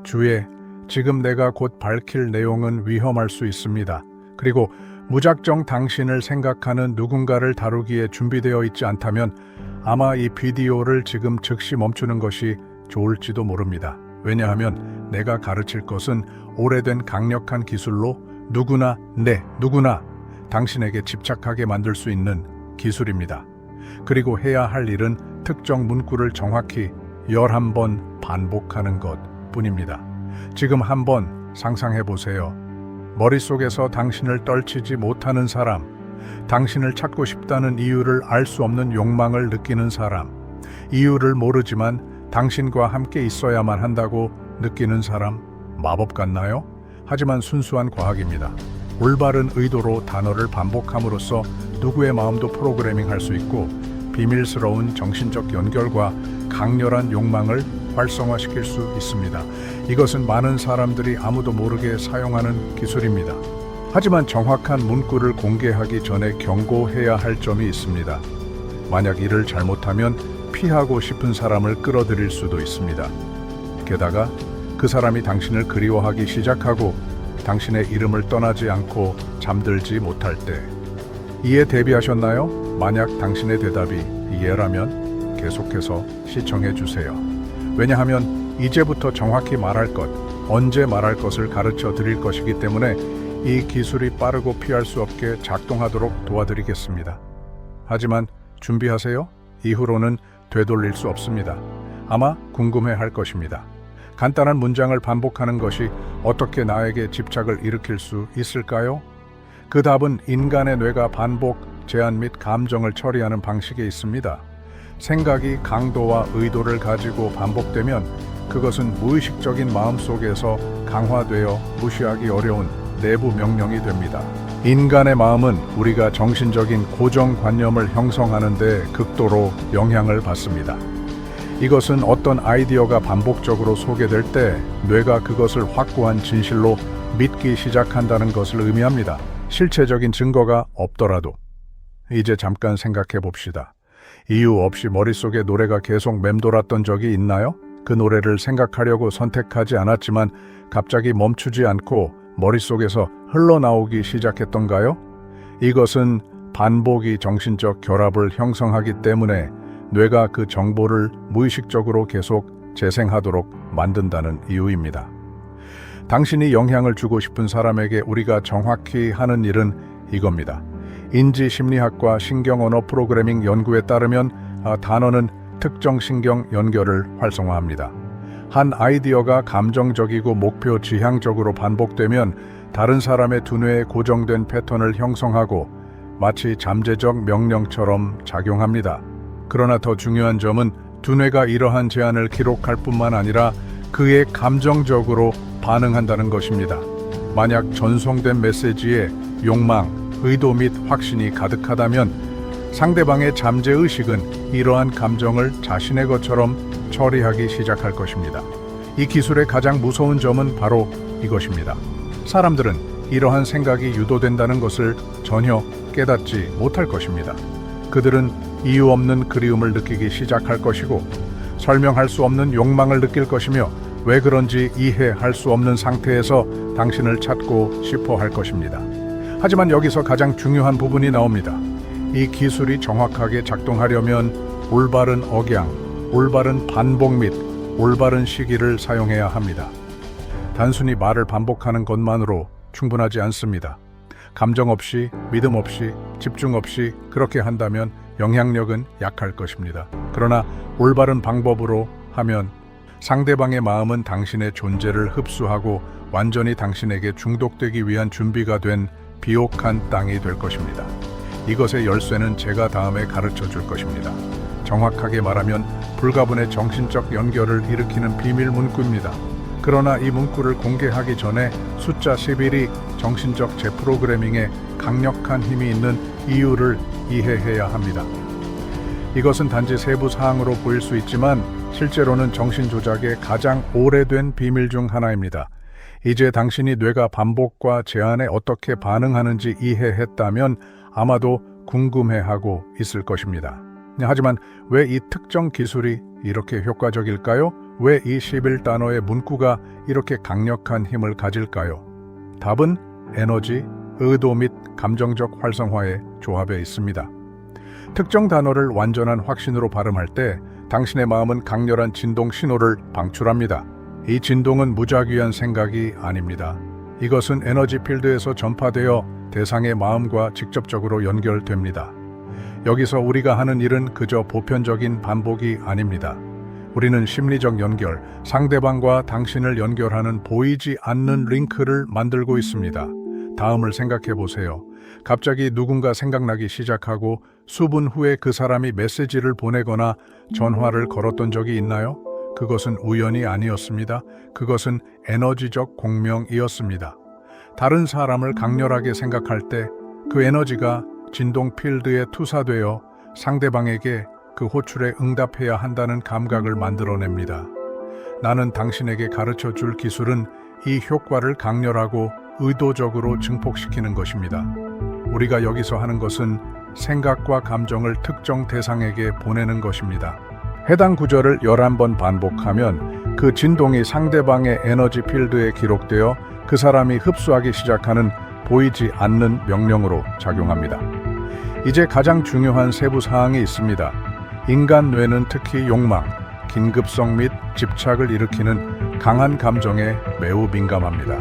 주의, 지금 내가 곧 밝힐 내용은 위험할 수 있습니다. 그리고 무작정 당신을 생각하는 누군가를 다루기에 준비되어 있지 않다면 아마 이 비디오를 지금 즉시 멈추는 것이 좋을지도 모릅니다. 왜냐하면 내가 가르칠 것은 오래된 강력한 기술로 누구나 당신에게 집착하게 만들 수 있는 기술입니다. 그리고 해야 할 일은 특정 문구를 정확히 11번 반복하는 것 뿐입니다. 지금 한번 상상해 보세요. 머릿속에서 당신을 떨치지 못하는 사람, 당신을 찾고 싶다는 이유를 알 수 없는 욕망을 느끼는 사람, 이유를 모르지만 당신과 함께 있어야만 한다고 느끼는 사람, 마법 같나요? 하지만 순수한 과학입니다. 올바른 의도로 단어를 반복함으로써 누구의 마음도 프로그래밍할 수 있고 비밀스러운 정신적 연결과 강렬한 욕망을 활성화시킬 수 있습니다. 이것은 많은 사람들이 아무도 모르게 사용하는 기술입니다. 하지만 정확한 문구를 공개하기 전에 경고해야 할 점이 있습니다. 만약 이를 잘못하면 피하고 싶은 사람을 끌어들일 수도 있습니다. 게다가 그 사람이 당신을 그리워하기 시작하고 당신의 이름을 떠나지 않고 잠들지 못할 때, 이에 대비하셨나요? 만약 당신의 대답이 예라면 계속해서 시청해 주세요. 왜냐하면 이제부터 정확히 말할 것, 언제 말할 것을 가르쳐 드릴 것이기 때문에 이 기술이 빠르고 피할 수 없게 작동하도록 도와드리겠습니다. 하지만 준비하세요. 이후로는 되돌릴 수 없습니다. 아마 궁금해 할 것입니다. 간단한 문장을 반복하는 것이 어떻게 나에게 집착을 일으킬 수 있을까요? 그 답은 인간의 뇌가 반복, 제한 및 감정을 처리하는 방식에 있습니다. 생각이 강도와 의도를 가지고 반복되면 그것은 무의식적인 마음속에서 강화되어 무시하기 어려운 내부 명령이 됩니다. 인간의 마음은 우리가 정신적인 고정관념을 형성하는 데 극도로 영향을 받습니다. 이것은 어떤 아이디어가 반복적으로 소개될 때 뇌가 그것을 확고한 진실로 믿기 시작한다는 것을 의미합니다. 실체적인 증거가 없더라도. 이제 잠깐 생각해 봅시다. 이유 없이 머릿속에 노래가 계속 맴돌았던 적이 있나요? 그 노래를 생각하려고 선택하지 않았지만 갑자기 멈추지 않고 머릿속에서 흘러나오기 시작했던가요? 이것은 반복이 정신적 결합을 형성하기 때문에 뇌가 그 정보를 무의식적으로 계속 재생하도록 만든다는 이유입니다. 당신이 영향을 주고 싶은 사람에게 우리가 정확히 하는 일은 이겁니다. 인지심리학과 신경언어 프로그래밍 연구에 따르면 단어는 특정 신경 연결을 활성화합니다. 한 아이디어가 감정적이고 목표 지향적으로 반복되면 다른 사람의 두뇌에 고정된 패턴을 형성하고 마치 잠재적 명령처럼 작용합니다. 그러나 더 중요한 점은 두뇌가 이러한 제안을 기록할 뿐만 아니라 그에 감정적으로 반응한다는 것입니다. 만약 전송된 메시지에 욕망, 의도 및 확신이 가득하다면 상대방의 잠재의식은 이러한 감정을 자신의 것처럼 처리하기 시작할 것입니다. 이 기술의 가장 무서운 점은 바로 이것입니다. 사람들은 이러한 생각이 유도된다는 것을 전혀 깨닫지 못할 것입니다. 그들은 이유 없는 그리움을 느끼기 시작할 것이고 설명할 수 없는 욕망을 느낄 것이며 왜 그런지 이해할 수 없는 상태에서 당신을 찾고 싶어 할 것입니다. 하지만 여기서 가장 중요한 부분이 나옵니다. 이 기술이 정확하게 작동하려면 올바른 억양, 올바른 반복 및 올바른 시기를 사용해야 합니다. 단순히 말을 반복하는 것만으로 충분하지 않습니다. 감정 없이, 믿음 없이, 집중 없이 그렇게 한다면 영향력은 약할 것입니다. 그러나 올바른 방법으로 하면 상대방의 마음은 당신의 존재를 흡수하고 완전히 당신에게 중독되기 위한 준비가 된 비옥한 땅이 될 것입니다. 이것의 열쇠는 제가 다음에 가르쳐 줄 것입니다. 정확하게 말하면 불가분의 정신적 연결을 일으키는 비밀 문구입니다. 그러나 이 문구를 공개하기 전에 숫자 11이 정신적 재프로그래밍에 강력한 힘이 있는 이유를 이해해야 합니다. 이것은 단지 세부 사항으로 보일 수 있지만 실제로는 정신 조작의 가장 오래된 비밀 중 하나입니다. 이제 당신이 뇌가 반복과 제한에 어떻게 반응하는지 이해했다면 아마도 궁금해하고 있을 것입니다. 하지만 왜 이 특정 기술이 이렇게 효과적일까요? 왜 이 11단어의 문구가 이렇게 강력한 힘을 가질까요? 답은 에너지, 의도 및 감정적 활성화의 조합에 있습니다. 특정 단어를 완전한 확신으로 발음할 때 당신의 마음은 강렬한 진동 신호를 방출합니다. 이 진동은 무작위한 생각이 아닙니다. 이것은 에너지 필드에서 전파되어 대상의 마음과 직접적으로 연결됩니다. 여기서 우리가 하는 일은 그저 보편적인 반복이 아닙니다. 우리는 심리적 연결, 상대방과 당신을 연결하는 보이지 않는 링크를 만들고 있습니다. 다음을 생각해 보세요. 갑자기 누군가 생각나기 시작하고 수분 후에 그 사람이 메시지를 보내거나 전화를 걸었던 적이 있나요? 그것은 우연이 아니었습니다. 그것은 에너지적 공명이었습니다. 다른 사람을 강렬하게 생각할 때 그 에너지가 진동 필드에 투사되어 상대방에게 그 호출에 응답해야 한다는 감각을 만들어냅니다. 나는 당신에게 가르쳐 줄 기술은 이 효과를 강렬하고 의도적으로 증폭시키는 것입니다. 우리가 여기서 하는 것은 생각과 감정을 특정 대상에게 보내는 것입니다. 해당 구절을 11번 반복하면 그 진동이 상대방의 에너지 필드에 기록되어 그 사람이 흡수하기 시작하는 보이지 않는 명령으로 작용합니다. 이제 가장 중요한 세부 사항이 있습니다. 인간 뇌는 특히 욕망, 긴급성 및 집착을 일으키는 강한 감정에 매우 민감합니다.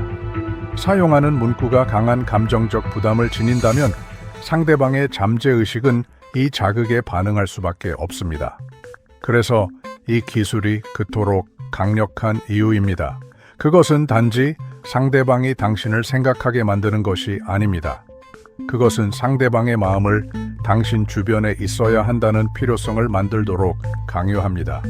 사용하는 문구가 강한 감정적 부담을 지닌다면 상대방의 잠재의식은 이 자극에 반응할 수밖에 없습니다. 그래서 이 기술이 그토록 강력한 이유입니다. 그것은 단지 상대방이 당신을 생각하게 만드는 것이 아닙니다. 그것은 상대방의 마음을 당신 주변에 있어야 한다는 필요성을 만들도록 강요합니다.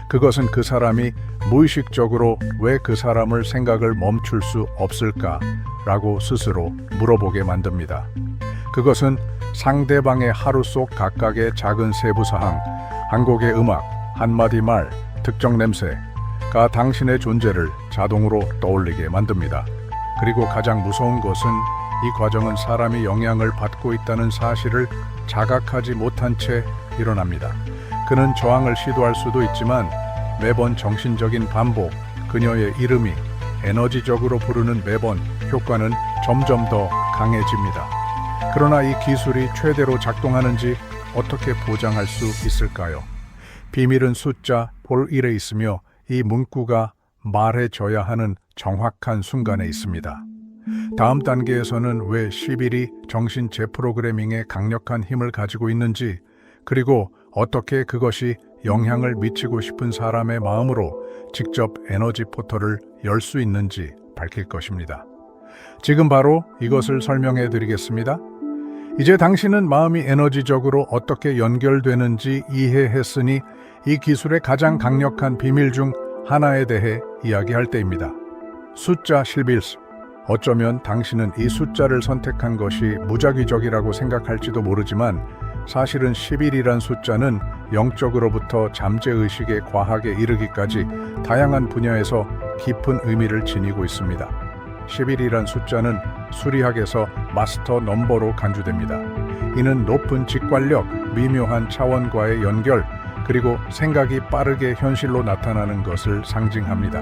그것은 그 사람이 무의식적으로 왜 그 사람을 생각을 멈출 수 없을까라고 스스로 물어보게 만듭니다. 그것은 상대방의 하루 속 각각의 작은 세부사항, 한 곡의 음악, 한마디 말, 특정 냄새가 당신의 존재를 자동으로 떠올리게 만듭니다. 그리고 가장 무서운 것은 이 과정은 사람이 영향을 받고 있다는 사실을 자각하지 못한 채 일어납니다. 그는 저항을 시도할 수도 있지만 매번 정신적인 반복, 그녀의 이름이 에너지적으로 부르는 매번 효과는 점점 더 강해집니다. 그러나 이 기술이 최대로 작동하는지 어떻게 보장할 수 있을까요? 비밀은 숫자 볼 1에 있으며 이 문구가 말해줘야 하는 정확한 순간에 있습니다. 다음 단계에서는 왜 11이 정신 재프로그래밍에 강력한 힘을 가지고 있는지, 그리고 어떻게 그것이 영향을 미치고 싶은 사람의 마음으로 직접 에너지 포털을 열 수 있는지 밝힐 것입니다. 지금 바로 이것을 설명해 드리겠습니다. 이제 당신은 마음이 에너지적으로 어떻게 연결되는지 이해했으니 이 기술의 가장 강력한 비밀 중 하나에 대해 이야기할 때입니다. 숫자 11. 어쩌면 당신은 이 숫자를 선택한 것이 무작위적이라고 생각할지도 모르지만 사실은 11이란 숫자는 영적으로부터 잠재의식의 과학에 이르기까지 다양한 분야에서 깊은 의미를 지니고 있습니다. 11이란 숫자는 수리학에서 마스터 넘버로 간주됩니다. 이는 높은 직관력, 미묘한 차원과의 연결, 그리고 생각이 빠르게 현실로 나타나는 것을 상징합니다.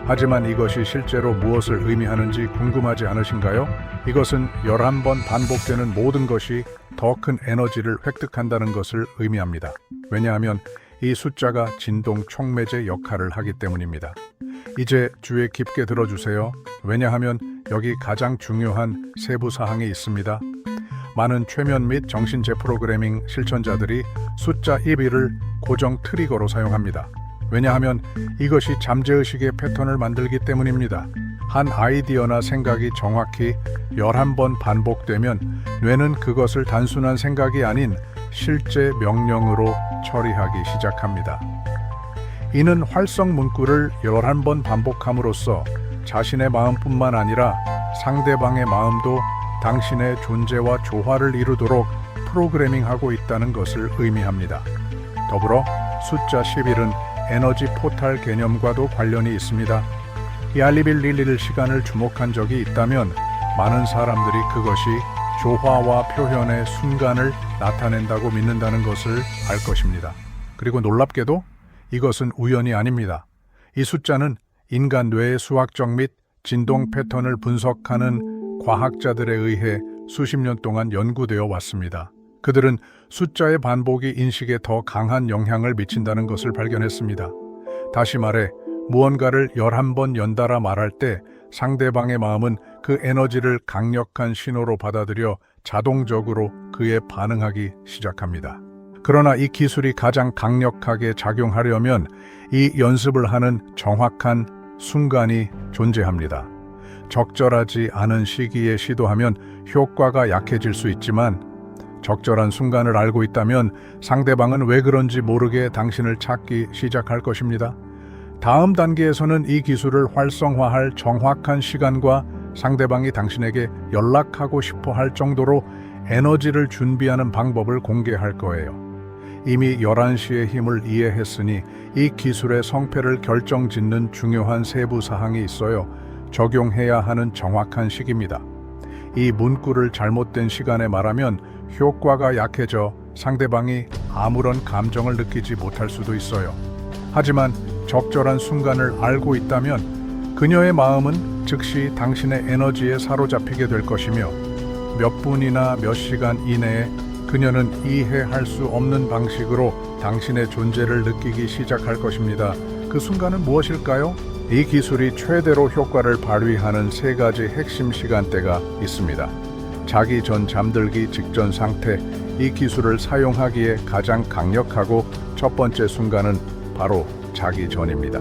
하지만 이것이 실제로 무엇을 의미하는지 궁금하지 않으신가요? 이것은 11번 반복되는 모든 것이 더 큰 에너지를 획득한다는 것을 의미합니다. 왜냐하면 이 숫자가 진동 촉매제 역할을 하기 때문입니다. 이제 주의 깊게 들어주세요. 왜냐하면 여기 가장 중요한 세부 사항이 있습니다. 많은 최면 및 정신 재프로그래밍 실천자들이 숫자 11을 고정 트리거로 사용합니다. 왜냐하면 이것이 잠재의식의 패턴을 만들기 때문입니다. 한 아이디어나 생각이 정확히 11번 반복되면 뇌는 그것을 단순한 생각이 아닌 실제 명령으로 처리하기 시작합니다. 이는 활성 문구를 11번 반복함으로써 자신의 마음뿐만 아니라 상대방의 마음도 당신의 존재와 조화를 이루도록 프로그래밍하고 있다는 것을 의미합니다. 더불어 숫자 11은 에너지 포탈 개념과도 관련이 있습니다. 얄리빌 릴리를 시간을 주목한 적이 있다면 많은 사람들이 그것이 조화와 표현의 순간을 나타낸다고 믿는다는 것을 알 것입니다. 그리고 놀랍게도 이것은 우연이 아닙니다. 이 숫자는 인간 뇌의 수학적 및 진동 패턴을 분석하는 과학자들에 의해 수십 년 동안 연구되어 왔습니다. 그들은 숫자의 반복이 인식에 더 강한 영향을 미친다는 것을 발견했습니다. 다시 말해 무언가를 11번 연달아 말할 때 상대방의 마음은 그 에너지를 강력한 신호로 받아들여 자동적으로 그에 반응하기 시작합니다. 그러나 이 기술이 가장 강력하게 작용하려면 이 연습을 하는 정확한 순간이 존재합니다. 적절하지 않은 시기에 시도하면 효과가 약해질 수 있지만 적절한 순간을 알고 있다면 상대방은 왜 그런지 모르게 당신을 찾기 시작할 것입니다. 다음 단계에서는 이 기술을 활성화할 정확한 시간과 상대방이 당신에게 연락하고 싶어 할 정도로 에너지를 준비하는 방법을 공개할 거예요. 이미 11시의 힘을 이해했으니 이 기술의 성패를 결정짓는 중요한 세부 사항이 있어요. 적용해야 하는 정확한 시기입니다. 이 문구를 잘못된 시간에 말하면 효과가 약해져 상대방이 아무런 감정을 느끼지 못할 수도 있어요. 하지만 적절한 순간을 알고 있다면 그녀의 마음은 즉시 당신의 에너지에 사로잡히게 될 것이며 몇 분이나 몇 시간 이내에 그녀는 이해할 수 없는 방식으로 당신의 존재를 느끼기 시작할 것입니다. 그 순간은 무엇일까요? 이 기술이 최대로 효과를 발휘하는 3가지 핵심 시간대가 있습니다. 자기 전 잠들기 직전 상태, 이 기술을 사용하기에 가장 강력하고 첫 번째 순간은 바로 자기 전입니다.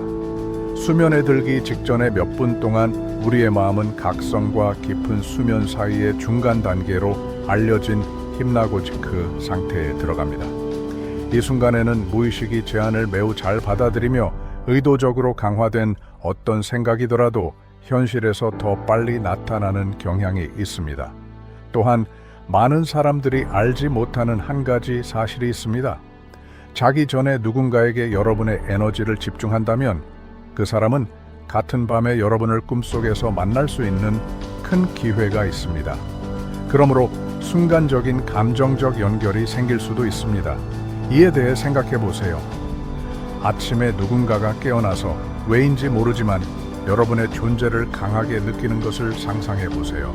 수면에 들기 직전에 몇 분 동안 우리의 마음은 각성과 깊은 수면 사이의 중간 단계로 알려진 힙나고지크 상태에 들어갑니다. 이 순간에는 무의식이 제안을 매우 잘 받아들이며 의도적으로 강화된 어떤 생각이더라도 현실에서 더 빨리 나타나는 경향이 있습니다. 또한 많은 사람들이 알지 못하는 한 가지 사실이 있습니다. 자기 전에 누군가에게 여러분의 에너지를 집중한다면 그 사람은 같은 밤에 여러분을 꿈속에서 만날 수 있는 큰 기회가 있습니다. 그러므로 순간적인 감정적 연결이 생길 수도 있습니다. 이에 대해 생각해 보세요. 아침에 누군가가 깨어나서 왜인지 모르지만 여러분의 존재를 강하게 느끼는 것을 상상해 보세요.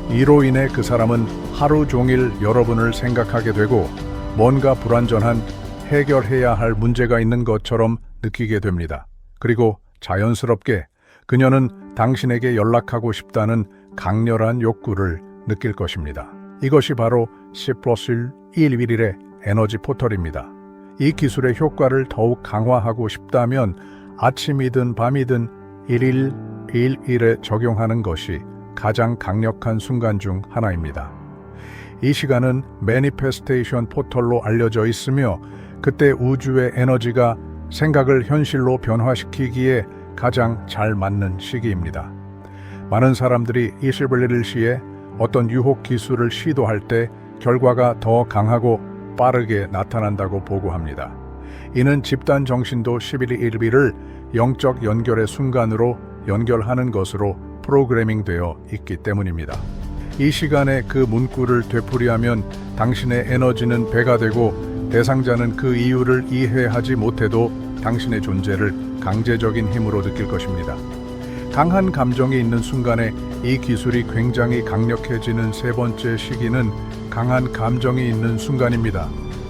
이로 인해 그 사람은 하루 종일 여러분을 생각하게 되고 뭔가 불완전한 해결해야 할 문제가 있는 것처럼 느끼게 됩니다. 그리고 자연스럽게 그녀는 당신에게 연락하고 싶다는 강렬한 욕구를 느낄 것입니다. 이것이 바로 10+1의 에너지 포털입니다. 이 기술의 효과를 더욱 강화하고 싶다면 아침이든 밤이든 1일에 적용하는 것이 가장 강력한 순간 중 하나입니다. 이 시간은 매니페스테이션 포털로 알려져 있으며 그때 우주의 에너지가 생각을 현실로 변화시키기에 가장 잘 맞는 시기입니다. 많은 사람들이 21시에 어떤 유혹 기술을 시도할 때 결과가 더 강하고 빠르게 나타난다고 보고합니다. 이는 집단 정신도 11.1을 영적 연결의 순간으로 연결하는 것으로 프로그래밍 되어 있기 때문입니다. 이 시간에 그 문구를 되풀이하면 당신의 에너지는 배가 되고 대상자는 그 이유를 이해하지 못해도 당신의 존재를 강제적인 힘으로 느낄 것입니다. 강한 감정이 있는 순간에 이 기술이 굉장히 강력해지는 3번째 시기는 강한 감정이 있는 순간입니다.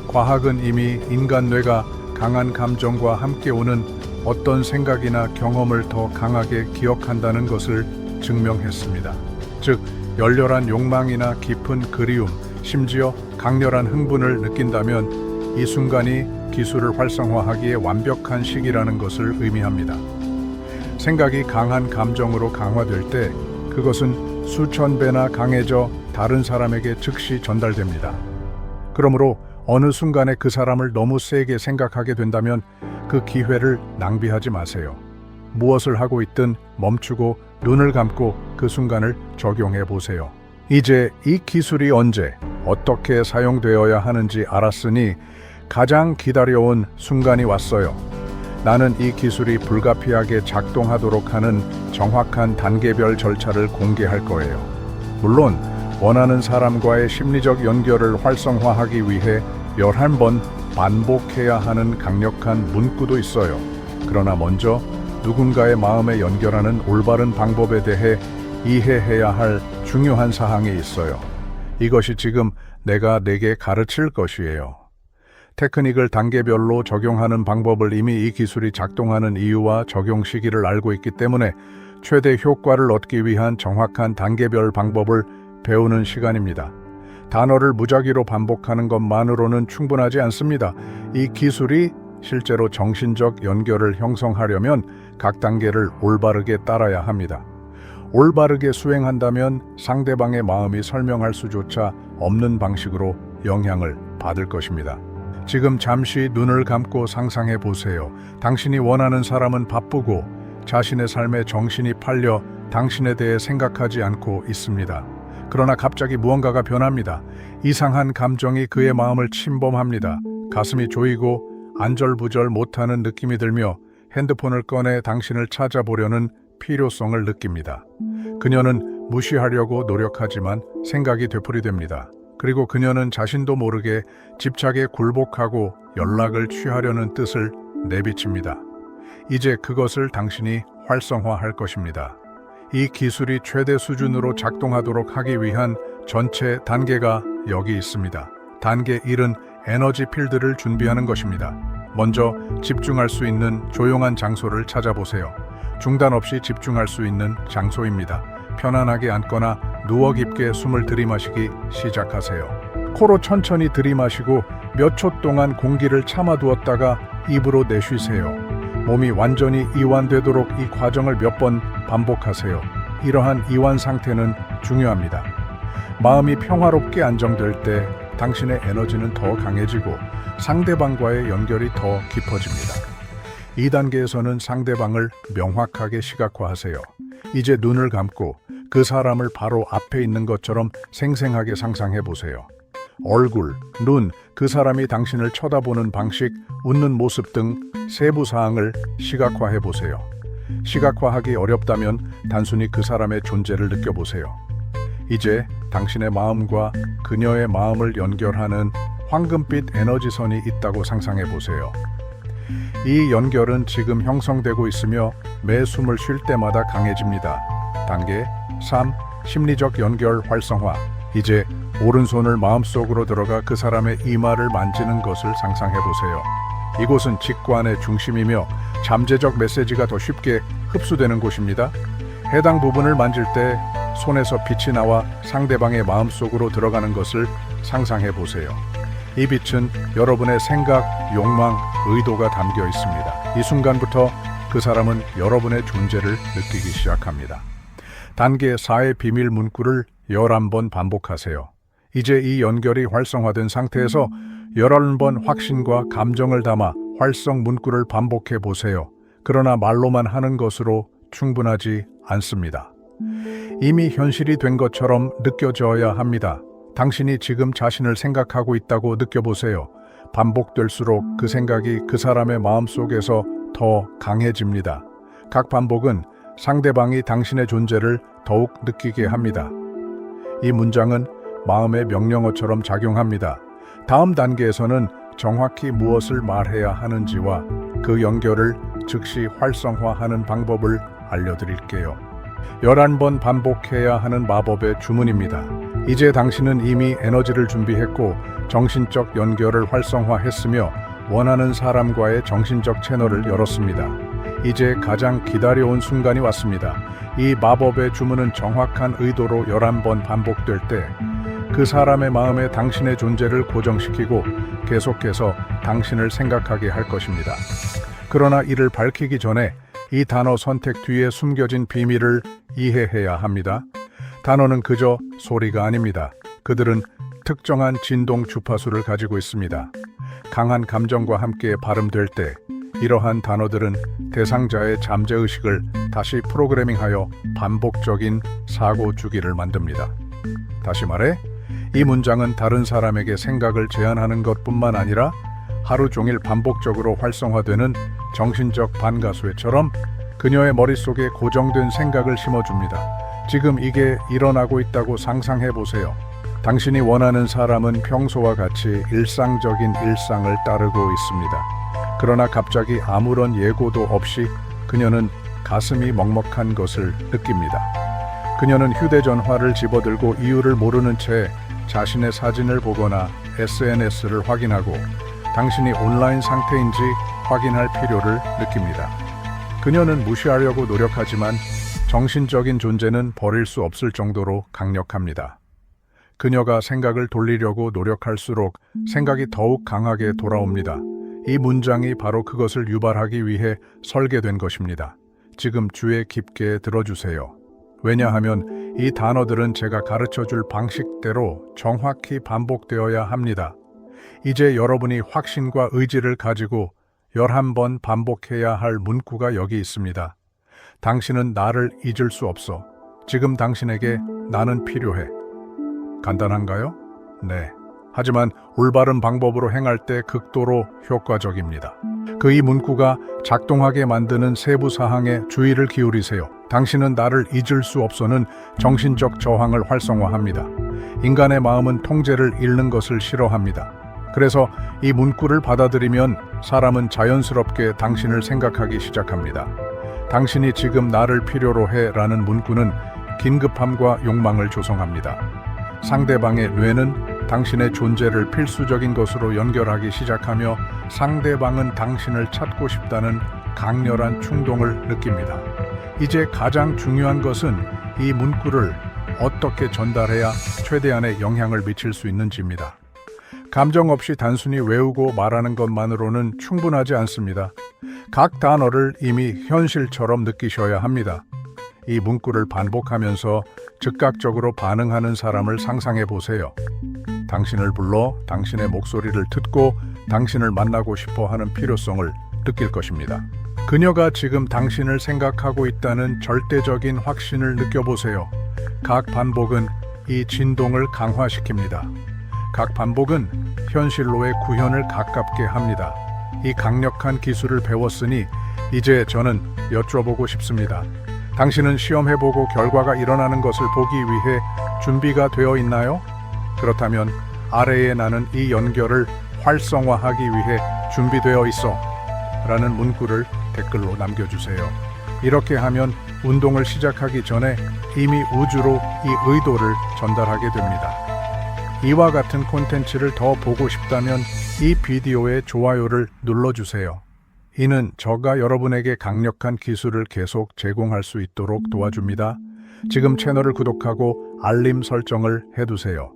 과학은 이미 인간 뇌가 강한 감정과 함께 오는 어떤 생각이나 경험을 더 강하게 기억한다는 것을 증명했습니다. 즉, 열렬한 욕망이나 깊은 그리움, 심지어 강렬한 흥분을 느낀다면 이 순간이 기술을 활성화하기에 완벽한 시기라는 것을 의미합니다. 생각이 강한 감정으로 강화될 때 그것은 수천 배나 강해져 다른 사람에게 즉시 전달됩니다. 그러므로 어느 순간에 그 사람을 너무 세게 생각하게 된다면 그 기회를 낭비하지 마세요. 무엇을 하고 있든 멈추고 눈을 감고 그 순간을 적용해 보세요. 이제 이 기술이 언제, 어떻게 사용되어야 하는지 알았으니 가장 기다려온 순간이 왔어요. 나는 이 기술이 불가피하게 작동하도록 하는 정확한 단계별 절차를 공개할 거예요. 물론 원하는 사람과의 심리적 연결을 활성화하기 위해 11번 반복해야 하는 강력한 문구도 있어요. 그러나 먼저 누군가의 마음에 연결하는 올바른 방법에 대해 이해해야 할 중요한 사항이 있어요. 이것이 지금 내가 내게 가르칠 것이에요. 테크닉을 단계별로 적용하는 방법을 이미 이 기술이 작동하는 이유와 적용 시기를 알고 있기 때문에 최대 효과를 얻기 위한 정확한 단계별 방법을 배우는 시간입니다. 단어를 무작위로 반복하는 것만으로는 충분하지 않습니다. 이 기술이 실제로 정신적 연결을 형성하려면 각 단계를 올바르게 따라야 합니다. 올바르게 수행한다면 상대방의 마음이 설명할 수조차 없는 방식으로 영향을 받을 것입니다. 지금 잠시 눈을 감고 상상해 보세요. 당신이 원하는 사람은 바쁘고 자신의 삶에 정신이 팔려 당신에 대해 생각하지 않고 있습니다. 그러나 갑자기 무언가가 변합니다. 이상한 감정이 그의 마음을 침범합니다. 가슴이 조이고 안절부절 못하는 느낌이 들며 핸드폰을 꺼내 당신을 찾아보려는 필요성을 느낍니다. 그녀는 무시하려고 노력하지만 생각이 되풀이됩니다. 그리고 그녀는 자신도 모르게 집착에 굴복하고 연락을 취하려는 뜻을 내비칩니다. 이제 그것을 당신이 활성화할 것입니다. 이 기술이 최대 수준으로 작동하도록 하기 위한 전체 단계가 여기 있습니다. 단계 1은 에너지 필드를 준비하는 것입니다. 먼저 집중할 수 있는 조용한 장소를 찾아보세요. 중단 없이 집중할 수 있는 장소입니다. 편안하게 앉거나 누워 깊게 숨을 들이마시기 시작하세요. 코로 천천히 들이마시고 몇 초 동안 공기를 참아두었다가 입으로 내쉬세요. 몸이 완전히 이완되도록 이 과정을 몇 번 반복하세요. 이러한 이완 상태는 중요합니다. 마음이 평화롭게 안정될 때 당신의 에너지는 더 강해지고 상대방과의 연결이 더 깊어집니다. 2단계에서는 상대방을 명확하게 시각화하세요. 이제 눈을 감고 그 사람을 바로 앞에 있는 것처럼 생생하게 상상해 보세요. 얼굴, 눈, 그 사람이 당신을 쳐다보는 방식, 웃는 모습 등 세부 사항을 시각화해 보세요. 시각화하기 어렵다면 단순히 그 사람의 존재를 느껴보세요. 이제 당신의 마음과 그녀의 마음을 연결하는 황금빛 에너지선이 있다고 상상해 보세요. 이 연결은 지금 형성되고 있으며 매 숨을 쉴 때마다 강해집니다. 단계 3. 심리적 연결 활성화. 이제 오른손을 마음속으로 들어가 그 사람의 이마를 만지는 것을 상상해 보세요. 이곳은 직관의 중심이며 잠재적 메시지가 더 쉽게 흡수되는 곳입니다. 해당 부분을 만질 때 손에서 빛이 나와 상대방의 마음속으로 들어가는 것을 상상해 보세요. 이 빛은 여러분의 생각, 욕망, 의도가 담겨 있습니다. 이 순간부터 그 사람은 여러분의 존재를 느끼기 시작합니다. 단계 4의 비밀 문구를 11번 반복하세요. 이제 이 연결이 활성화된 상태에서 11번 확신과 감정을 담아 활성 문구를 반복해 보세요. 그러나 말로만 하는 것으로 충분하지 않습니다. 이미 현실이 된 것처럼 느껴져야 합니다. 당신이 지금 자신을 생각하고 있다고 느껴보세요. 반복될수록 그 생각이 그 사람의 마음속에서 더 강해집니다. 각 반복은 상대방이 당신의 존재를 더욱 느끼게 합니다. 이 문장은 마음의 명령어처럼 작용합니다. 다음 단계에서는 정확히 무엇을 말해야 하는지와 그 연결을 즉시 활성화하는 방법을 알려드릴게요. 11번 반복해야 하는 마법의 주문입니다. 이제 당신은 이미 에너지를 준비했고 정신적 연결을 활성화했으며 원하는 사람과의 정신적 채널을 열었습니다. 이제 가장 기다려온 순간이 왔습니다. 이 마법의 주문은 정확한 의도로 11번 반복될 때 그 사람의 마음에 당신의 존재를 고정시키고 계속해서 당신을 생각하게 할 것입니다. 그러나 이를 밝히기 전에 이 단어 선택 뒤에 숨겨진 비밀을 이해해야 합니다. 단어는 그저 소리가 아닙니다. 그들은 특정한 진동 주파수를 가지고 있습니다. 강한 감정과 함께 발음될 때 이러한 단어들은 대상자의 잠재의식을 다시 프로그래밍하여 반복적인 사고 주기를 만듭니다. 다시 말해, 이 문장은 다른 사람에게 생각을 제안하는 것뿐만 아니라 하루 종일 반복적으로 활성화되는 정신적 반가수회처럼 그녀의 머릿속에 고정된 생각을 심어줍니다. 지금 이게 일어나고 있다고 상상해 보세요. 당신이 원하는 사람은 평소와 같이 일상적인 일상을 따르고 있습니다. 그러나 갑자기 아무런 예고도 없이 그녀는 가슴이 먹먹한 것을 느낍니다. 그녀는 휴대전화를 집어들고 이유를 모르는 채 자신의 사진을 보거나 SNS를 확인하고 당신이 온라인 상태인지 확인할 필요를 느낍니다. 그녀는 무시하려고 노력하지만 정신적인 존재는 버릴 수 없을 정도로 강력합니다. 그녀가 생각을 돌리려고 노력할수록 생각이 더욱 강하게 돌아옵니다. 이 문장이 바로 그것을 유발하기 위해 설계된 것입니다. 지금 주의 깊게 들어주세요. 왜냐하면 이 단어들은 제가 가르쳐줄 방식대로 정확히 반복되어야 합니다. 이제 여러분이 확신과 의지를 가지고 11번 반복해야 할 문구가 여기 있습니다. 당신은 나를 잊을 수 없어. 지금 당신에게 나는 필요해. 간단한가요? 네. 하지만 올바른 방법으로 행할 때 극도로 효과적입니다. 이 문구가 작동하게 만드는 세부 사항에 주의를 기울이세요. 당신은 나를 잊을 수 없어는 정신적 저항을 활성화합니다. 인간의 마음은 통제를 잃는 것을 싫어합니다. 그래서 이 문구를 받아들이면 사람은 자연스럽게 당신을 생각하기 시작합니다. 당신이 지금 나를 필요로 해 라는 문구는 긴급함과 욕망을 조성합니다. 상대방의 뇌는 당신의 존재를 필수적인 것으로 연결하기 시작하며 상대방은 당신을 찾고 싶다는 강렬한 충동을 느낍니다. 이제 가장 중요한 것은 이 문구를 어떻게 전달해야 최대한의 영향을 미칠 수 있는지입니다. 감정 없이 단순히 외우고 말하는 것만으로는 충분하지 않습니다. 각 단어를 이미 현실처럼 느끼셔야 합니다. 이 문구를 반복하면서 즉각적으로 반응하는 사람을 상상해 보세요. 당신을 불러 당신의 목소리를 듣고 당신을 만나고 싶어 하는 필요성을 느낄 것입니다. 그녀가 지금 당신을 생각하고 있다는 절대적인 확신을 느껴보세요. 각 반복은 이 진동을 강화시킵니다. 각 반복은 현실로의 구현을 가깝게 합니다. 이 강력한 기술을 배웠으니 이제 저는 여쭤보고 싶습니다. 당신은 시험해보고 결과가 일어나는 것을 보기 위해 준비가 되어 있나요? 그렇다면 아래에 나는 이 연결을 활성화하기 위해 준비되어 있어 라는 문구를 댓글로 남겨주세요. 이렇게 하면 운동을 시작하기 전에 이미 우주로 이 의도를 전달하게 됩니다. 이와 같은 콘텐츠를 더 보고 싶다면 이 비디오에 좋아요를 눌러주세요. 이는 저가 여러분에게 강력한 기술을 계속 제공할 수 있도록 도와줍니다. 지금 채널을 구독하고 알림 설정을 해두세요.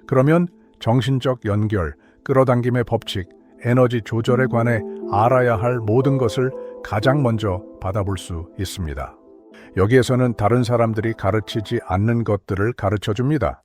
그러면 정신적 연결, 끌어당김의 법칙, 에너지 조절에 관해 알아야 할 모든 것을 가장 먼저 받아볼 수 있습니다. 여기에서는 다른 사람들이 가르치지 않는 것들을 가르쳐 줍니다.